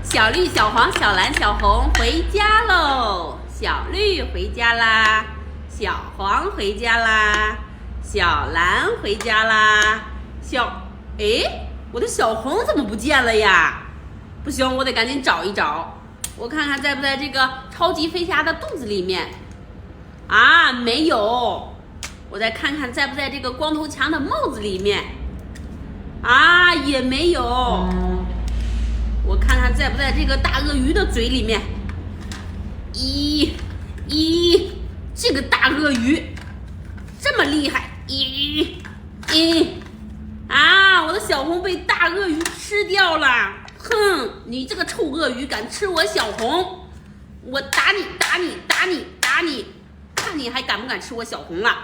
小绿、小黄、小蓝、小红回家喽！小绿回家啦，小黄回家啦，小蓝回家啦。我的小红怎么不见了呀？不行，我得赶紧找一找，我看看在不在这个超级飞侠的肚子里面。啊，没有。我再看看在不在这个光头强的帽子里面。啊，也没有。我看看在不在这个大鳄鱼的嘴里面。这个大鳄鱼这么厉害。我的小红被大鳄鱼吃掉了。哼，你这个臭鳄鱼敢吃我小红，我打你，看你还敢不敢吃我小红了。